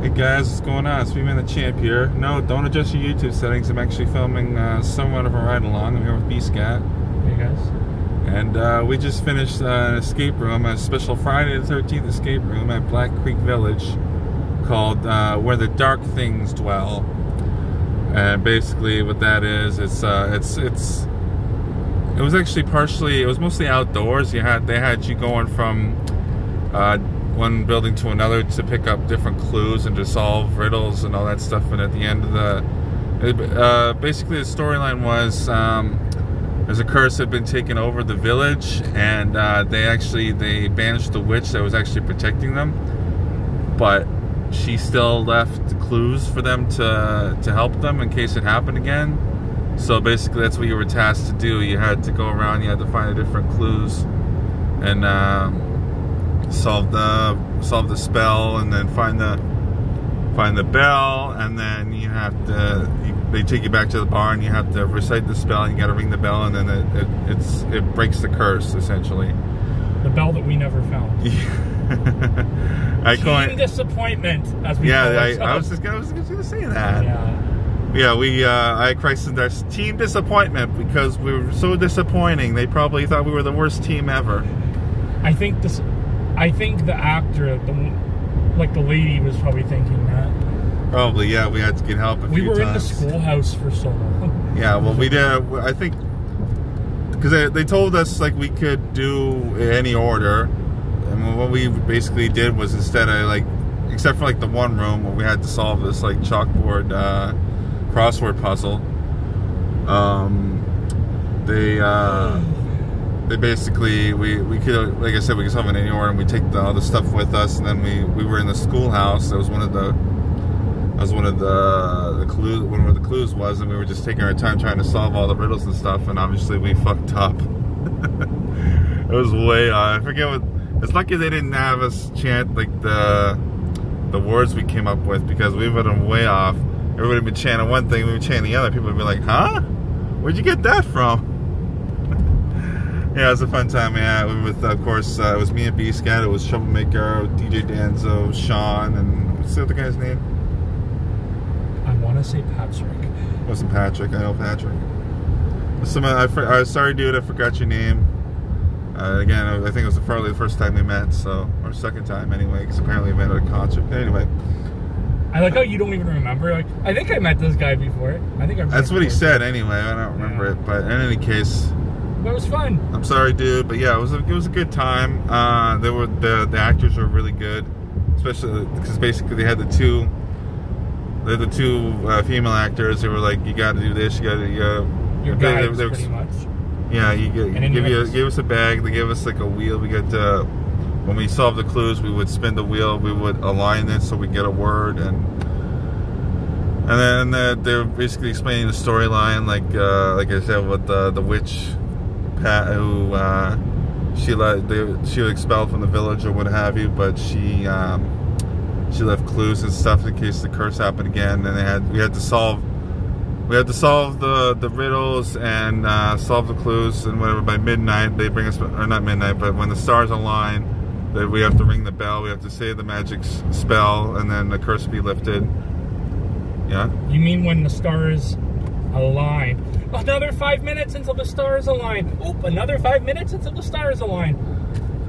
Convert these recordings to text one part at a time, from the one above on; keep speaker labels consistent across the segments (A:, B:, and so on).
A: Hey guys, what's going on? It's me, Man the Champ here. No, don't adjust your YouTube settings. I'm actually filming somewhat of a ride along. I'm here with BScat.
B: Hey guys.
A: And we just finished an escape room, a special Friday the 13th escape room at Black Creek Village called Where the Dark Things Dwell. And basically what that is, it was actually partially, it was mostly outdoors. They had you going from one building to another to pick up different clues and to solve riddles and all that stuff. And at the end of basically the storyline was there's a curse that had been taken over the village, and they banished the witch that was actually protecting them, but she still left clues for them to help them in case it happened again. So basically that's what you were tasked to do. You had to go around, you had to find the different clues and solve the spell, and then find the bell, and then you have to they take you back to the barn. You have to recite the spell, and you got to ring the bell, and then it breaks the curse essentially. The
B: bell that we never found. Team disappointment, as we call it.
A: I was gonna say that. I christened our team disappointment because we were so disappointing. They probably thought we were the worst team ever.
B: I think the actor, the lady, was probably thinking that.
A: Probably, yeah. We had to get help a few times.
B: We were in the schoolhouse for so long.
A: Yeah, well, we did. I think because they told us like we could do any order, and what we basically did was instead of except for the one room where we had to solve this chalkboard crossword puzzle. They basically we could, like I said, we could solve it in any order, and we take all the stuff with us, and then we were in the schoolhouse. That was one of the clues. One of the clues was, and we were just taking our time trying to solve all the riddles and stuff, and obviously we fucked up. It was way I forget what. It's lucky they didn't have us chant the words we came up with, because we would have been way off. Everybody would be chanting one thing, we would chant the other. People would be like, "Huh? Where'd you get that from?" Yeah, it was a fun time. Yeah, with of course it was me and BScat. It was Troublemaker, DJ Danzo, Sean, and what's the other guy's name?
B: I want to say Patrick.
A: It wasn't Patrick. I know Patrick. I'm sorry, dude. I forgot your name. Again, I think it was probably the first time we met, or second time anyway, because apparently we met at a concert. Anyway.
B: I like how you don't even remember. I think I met this guy before.
A: That's what he said anyway. I don't remember it, but in any case.
B: But it was fun.
A: I'm sorry, dude, but yeah, it was a good time. The actors were really good, especially because basically they had the two female actors. They were like, you got to do this, you got to
B: your guides pretty much.
A: Yeah, gave us a bag. They gave us a wheel. We got to, when we solved the clues, we would spin the wheel. We would align it so we get a word, and then they were basically explaining the storyline, like I said, with the witch. Who she was expelled from the village or what have you, but she left clues and stuff in case the curse happened again. And we had to solve the riddles and solve the clues and whatever by midnight. They bring us, or not midnight, but when the stars align, that we have to ring the bell. We have to say the magic spell, and then the curse will be lifted. Yeah.
B: You mean when the stars align? Another 5 minutes until the stars align. Oop, another 5 minutes until the stars align.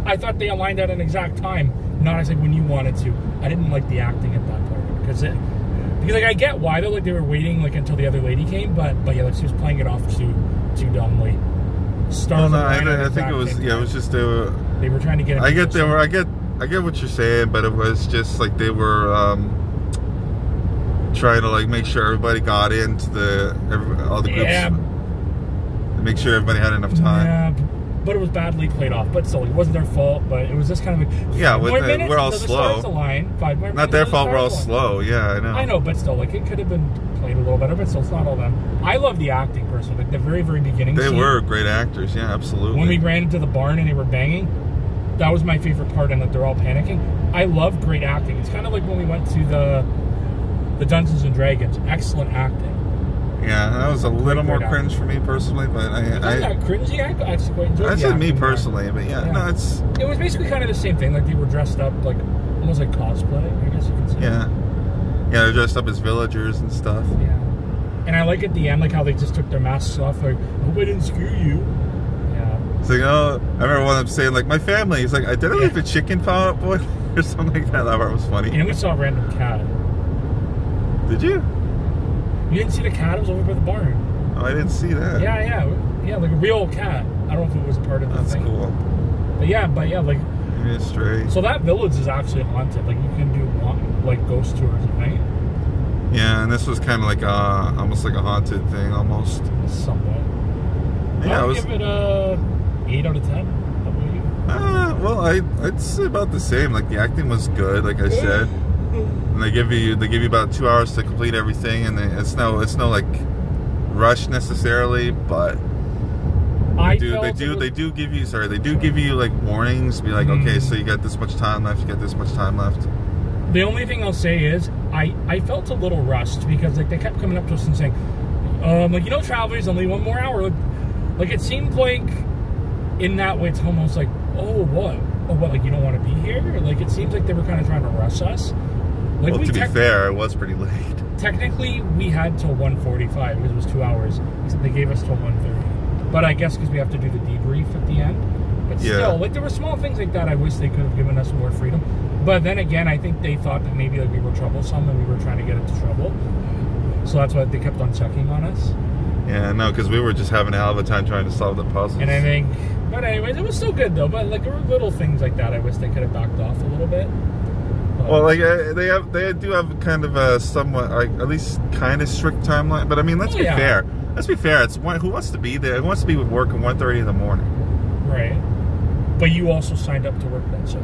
B: I thought they aligned at an exact time, not as when you wanted to. I didn't like the acting at that part because I get why though, they were waiting until the other lady came, but yeah, she was playing it off too dumbly. Stars.
A: Well, no, I think it was it was just they were
B: trying to get.
A: I get what you're saying, but it was just they were. Trying to make sure everybody got into all the groups. Yeah. Make sure everybody had enough time.
B: Yeah, but it was badly played off. But still, it wasn't their fault. But it was just kind of
A: we're all slow.
B: 5 more
A: not their fault. We're all slow. Yeah, I know.
B: I know, but still, it could have been played a little better. But still, it's not all them. I love the acting personally. The very beginning.
A: They were great actors. Yeah, absolutely.
B: When we ran into the barn and they were banging, that was my favorite part. And that they're all panicking. I love great acting. It's kind of like when we went to the Dungeons and Dragons. Excellent acting.
A: Yeah, that was a little more cringe for me personally, but
B: I not cringy. I actually quite enjoyed it.
A: I said me personally, but yeah, no,
B: it was basically kind of the same thing. They were dressed up almost like cosplay, I guess you could say.
A: Yeah. Yeah, they're dressed up as villagers and stuff.
B: Yeah. And I like at the end, like how they just took their masks off, like, I hope I didn't scare you. Yeah.
A: It's like, oh, I remember one of them saying, like, my family. He's like, I didn't leave a chicken pot boy or something like that. That part was funny.
B: And we saw a random cat.
A: Did you?
B: You didn't see the cat? It was over by the barn.
A: Oh, I didn't see that.
B: Yeah, like a real cat. I don't know if it was a part of the thing.
A: That's cool.
B: But yeah, like...
A: Maybe it's stray.
B: So that village is actually haunted. Like, you can do, like, ghost tours at night.
A: Yeah, and this was kind of like almost like a haunted thing, almost.
B: Somewhat.
A: Yeah,
B: I'll give it a 8 out of 10. How about you?
A: Well, I'd say about the same. Like, the acting was good, like I said. And they give you about 2 hours to complete everything, and it's no like rush necessarily, but they do give you like warnings. Be like, okay, so you got this much time left. You got this much time left.
B: The only thing I'll say is I felt a little rushed because like they kept coming up to us and saying, like, you know, travelers, only 1 more hour. Like it seemed like in that way it's almost like, oh what, like you don't want to be here. Like it seems like they were kind of trying to rush us. Like,
A: well, to be fair, it was pretty late.
B: Technically, we had till 1:45 because it was 2 hours. They gave us till 1:30. But I guess because we have to do the debrief at the end. But still, like there were small things like that. I wish they could have given us more freedom. But then again, I think they thought that maybe like we were troublesome and we were trying to get into trouble. So that's why they kept on checking on us.
A: Yeah, no, because we were just having a hell of a time trying to solve the puzzles.
B: And I think, but anyways, it was still good though. But like there were little things like that. I wish they could have backed off a little bit.
A: Well, like they do have kind of a somewhat, like, at least kind of strict timeline. But I mean, let's be fair. Let's be fair. It's who wants to be there? Who wants to be with work at 1:30 in the morning?
B: Right. But you also signed up to work that shift.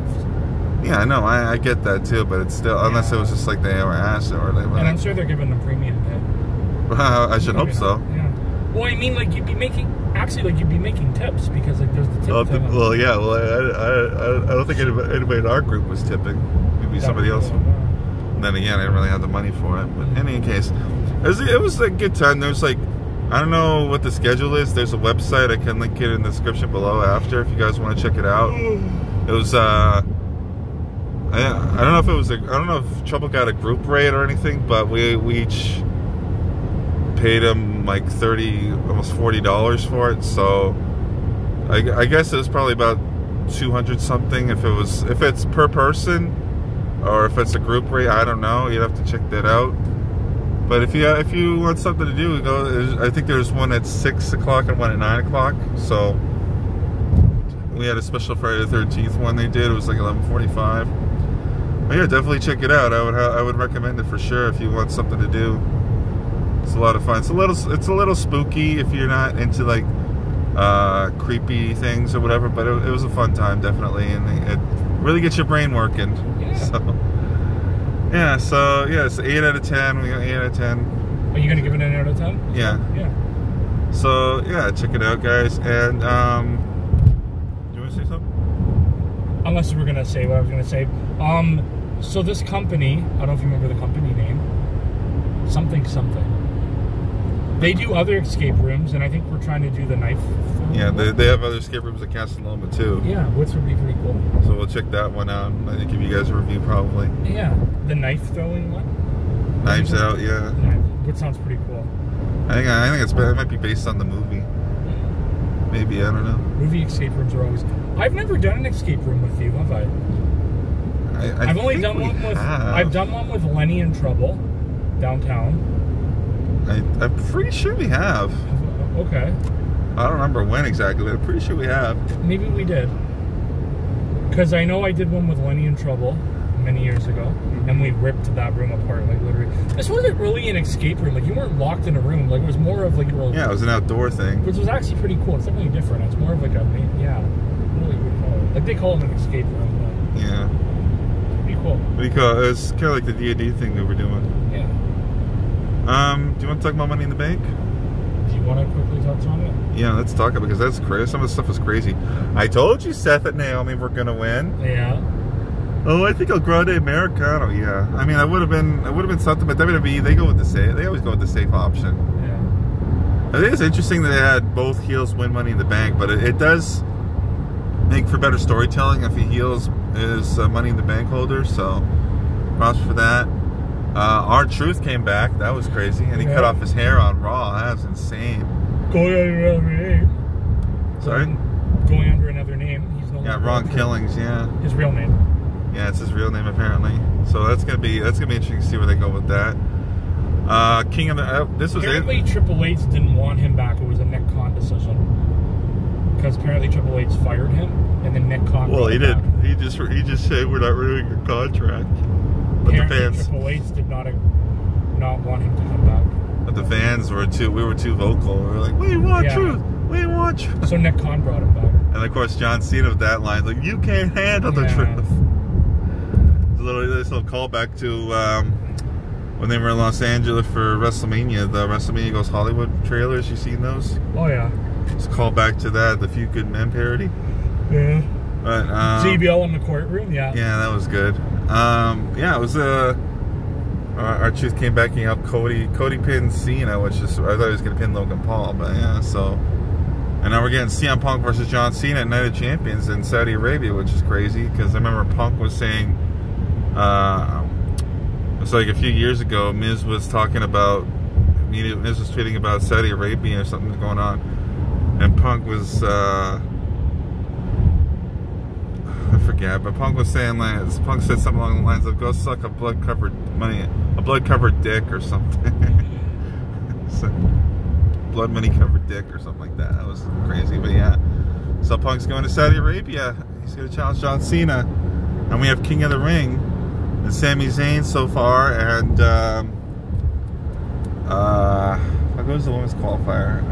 A: Yeah, I know. I get that too. But it's still, unless it was just like they were asked or they were.
B: And I'm sure they're giving them premium pay.
A: I should hope so.
B: Yeah. Well, I mean, like you'd be making tips because like there's the tip.
A: Well, yeah. Well, I don't think anybody in our group was tipping. Maybe somebody else. And then again, I didn't really have the money for it. But in any case, it was a good time. There's like, I don't know what the schedule is. There's a website. I can link it in the description below after if you guys want to check it out. It was I don't know if it was I don't know if Trouble got a group rate or anything, but we each paid him like almost $40 for it. So I guess it was probably about 200 something if it's per person. Or if it's a group rate, I don't know. You'd have to check that out. But if you want something to do, I think there's one at 6 o'clock and one at 9 o'clock. So we had a special Friday the 13th one they did. It was like 11:45. But yeah, definitely check it out. I would recommend it for sure if you want something to do. It's a lot of fun. It's a little spooky if you're not into like creepy things or whatever. But it was a fun time definitely, and it really gets your brain working. Yeah. So it's 8 out of 10. We got 8 out of 10.
B: Are you gonna give it an 8 out of 10?
A: Yeah.
B: Yeah.
A: So yeah, check it out, guys. And do you want to say something?
B: Unless you were gonna say what I was gonna say. So this company, I don't know if you remember the company name. Something. They do other escape rooms, and I think we're trying to do the knife.
A: Yeah, they have other escape rooms at Casa Loma too.
B: Yeah, which would be pretty cool.
A: So we'll check that one out. I think give you guys a review probably.
B: Yeah, the knife throwing one.
A: Knives Out, yeah.
B: Which sounds pretty cool.
A: I think it might be based on the movie. Maybe, I don't know.
B: Movie escape rooms are always. I've never done an escape room with you, have I? I've only done one with. I've done one with Lenny in Trouble, downtown.
A: I'm pretty sure we have.
B: Okay.
A: I don't remember when exactly, but I'm pretty sure we have.
B: Maybe we did. Because I know I did one with Lenny in Trouble many years ago, and we ripped that room apart, like literally. This wasn't really an escape room. Like you weren't locked in a room. Like it was more of like a real.
A: Yeah, it was an outdoor thing.
B: Which was actually pretty cool. It's definitely different. It's more of like a really would call it. Like they call them an escape room. But
A: yeah.
B: Pretty cool.
A: What do you call it? It's kind of like the D&D thing that we're doing.
B: Yeah.
A: Do you want to talk about Money in the Bank?
B: Do you want to quickly touch on it?
A: Yeah, let's talk about it because that's crazy. Some of the stuff is crazy. I told you Seth and Naomi were gonna win.
B: Yeah.
A: Oh, I think El Grande Americano. Yeah. I mean, it would have been something, but WWE they always go with the safe option.
B: Yeah.
A: I think it's interesting that they had both heels win Money in the Bank, but it does make for better storytelling if he heels is Money in the Bank holder. So, props for that. R-Truth came back. That was crazy. And he cut off his hair on Raw. That was insane.
B: Going under another name.
A: Sorry?
B: Going under another name. He's no longer
A: Ron Killings,
B: his real name.
A: Yeah, it's his real name apparently. So that's gonna be interesting to see where they go with that. King of the this was
B: apparently Triple H didn't want him back. It was a Nick Khan decision because apparently Triple H fired him, and then Nick Khan.
A: Well, he did. He just said we're not renewing your contract. But
B: apparently
A: the fans,
B: Triple H did not want him to come back.
A: But the fans were too. We were too vocal. We were like, we want truth. We want truth.
B: So Nick Khan brought him back.
A: And of course, John Cena with that line, like, you can't handle the truth. This little callback to when they were in Los Angeles for WrestleMania, the WrestleMania Goes Hollywood trailers. You seen those?
B: Oh yeah.
A: It's a callback to that, the Few Good Men parody.
B: Yeah.
A: But
B: JBL in the courtroom, yeah.
A: Yeah, that was good. Yeah, it was R-Truth came back and helped Cody pinned Cena, which is, I thought he was gonna pin Logan Paul, but yeah, so. And now we're getting CM Punk versus John Cena at Night of Champions in Saudi Arabia, which is crazy because I remember Punk was saying, it's like a few years ago, Miz was talking about, Miz was tweeting about Saudi Arabia or something was going on, and Punk was, I forget, but Punk was saying, like, Punk said something along the lines of, go suck a blood-covered dick or something. So, blood money covered dick or something like that. That was crazy, but yeah. So Punk's going to Saudi Arabia. He's going to challenge John Cena, and we have King of the Ring and Sami Zayn so far, and what goes the women's qualifier?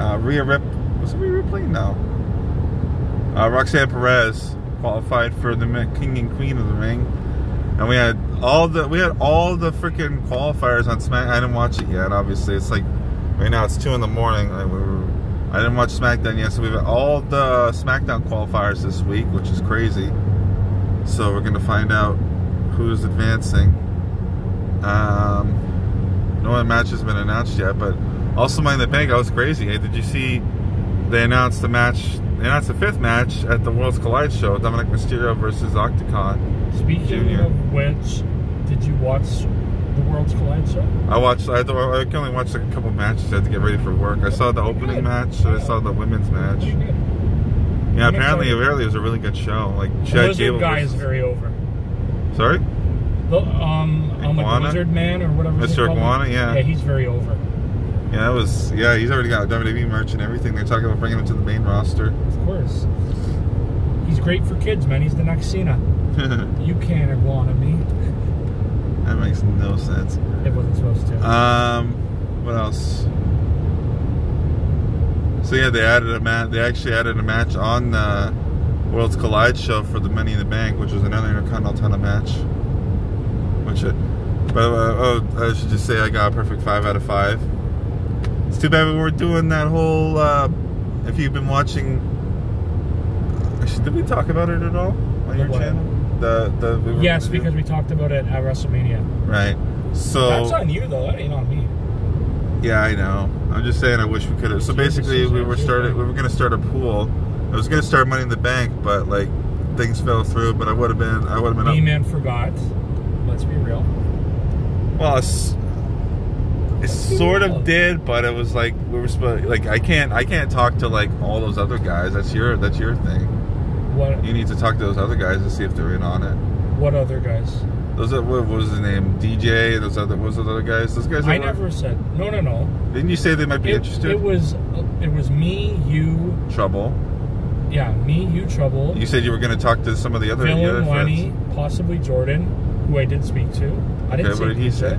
A: Was it Rhea Ripley? No. Roxanne Perez qualified for the King and Queen of the Ring, and we had all the freaking qualifiers on SmackDown. I didn't watch it yet. Obviously, it's like. Right now it's 2 in the morning. I didn't watch SmackDown yet, so we've got all the SmackDown qualifiers this week, which is crazy. So we're gonna find out who's advancing. No match has been announced yet, but also Money in the Bank. I was crazy. Hey, did you see? They announced the match. They announced the 5th match at the Worlds Collide show: Dominic Mysterio versus Octagon.
B: Speaking of which, did you watch the Worlds Collide show?
A: I can only watch like a couple matches. I had to get ready for work. I saw the opening match. I saw the women's match. Yeah, apparently it was a really good show. Like
B: the Lizard guy is very over.
A: Sorry?
B: The like Lizard Man or whatever.
A: Mr. Iguana, yeah.
B: Yeah, he's very over.
A: Yeah, he's already got WWE merch and everything. They're talking about bringing him to the main roster.
B: Of course. He's great for kids, man. He's the next Cena. You can't iguana me.
A: That makes no sense.
B: It wasn't supposed to.
A: What else? So yeah, they actually added a match on the Worlds Collide show for the Money in the Bank, which was another Intercontinental title match. I should just say I got a perfect 5 out of 5. It's too bad we weren't doing that whole. If you've been watching, actually, did we talk about it at all on your channel?
B: Yes, because we talked about it at WrestleMania.
A: Right. So
B: that's on you though. That ain't on me.
A: Yeah, I know. I'm just saying I wish we could have. So basically, we were going to start a pool. I was going to start Money in the Bank, but like things fell through. But I would have been.
B: E-Man forgot. Let's be real.
A: Well, it sort of did, but it was like we were supposed. Like I can't talk to like all those other guys. That's your thing.
B: What?
A: You need to talk to those other guys to see if they're in on it.
B: What other guys?
A: What was his name? DJ. Those other guys. Those guys.
B: I never said no.
A: Didn't you say they might be interested?
B: It was me, you,
A: Trouble.
B: Yeah, me, you, Trouble.
A: You said you were going to talk to some of the other
B: Phil and Lenny,
A: friends.
B: Possibly Jordan, who I did speak to. I didn't.
A: Okay, what did he say?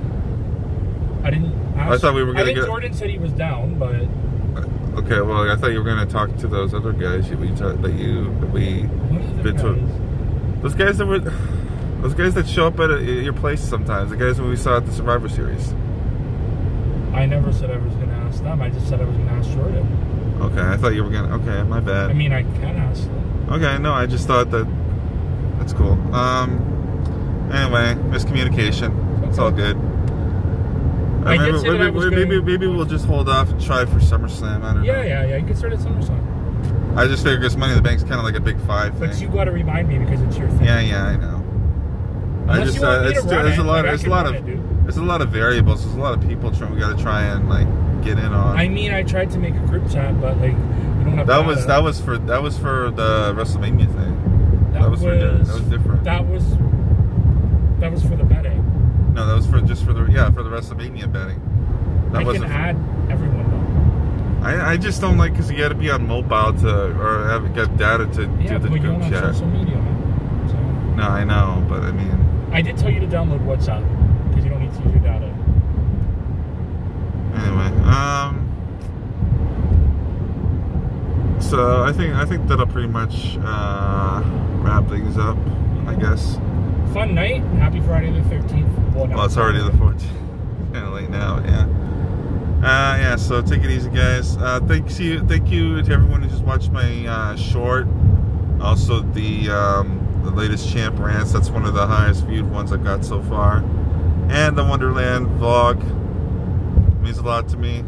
B: I didn't.
A: I thought we were going to get.
B: Jordan said he was down, but.
A: Okay, well, I thought you were going to talk to those other guys that we been to. Those guys that show up at your place sometimes. The guys that we saw at the Survivor Series.
B: I never said I was going to ask them. I just said I was going to ask Jordan.
A: Okay, I thought you were going to. Okay, my bad.
B: I mean, I can ask them.
A: Okay, no, I just thought that. That's cool. Anyway, miscommunication. It's all good. Maybe we'll just hold off and try for SummerSlam. I don't know.
B: Yeah. You can start at SummerSlam.
A: I just figured because Money in the Bank's kind of like a big 5 thing.
B: But you got to remind me because it's your thing.
A: Yeah, I know.
B: Unless you want me to run
A: there's
B: it,
A: a lot.
B: like, I
A: There's a
B: can
A: lot
B: run
A: of.
B: it, dude.
A: There's a lot of variables. There's a lot of people we got to try and like get in on.
B: I mean, I tried to make a group chat, but like we don't have.
A: That was for the WrestleMania thing. That was different.
B: That was for the betting.
A: No, that was for the WrestleMania betting. That
B: I can add everyone though.
A: I just don't like because you got to be on mobile or get data to do the
B: but you
A: group
B: don't have
A: chat.
B: social media, man. So.
A: No, I know, but I mean.
B: I did tell you to download WhatsApp because you don't need to use your data.
A: Anyway, so I think that'll pretty much wrap things up, I guess.
B: Fun night. Happy Friday the 13th.
A: Well, it's already the 14th. Kind of late now, yeah. Yeah. So take it easy, guys. Thank you to everyone who just watched my short. Also the latest Champ Rants. That's one of the highest viewed ones I've got so far. And the Wonderland vlog means a lot to me.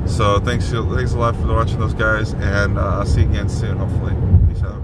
A: So thanks a lot for watching those guys, and I'll see you again soon, hopefully. Peace out.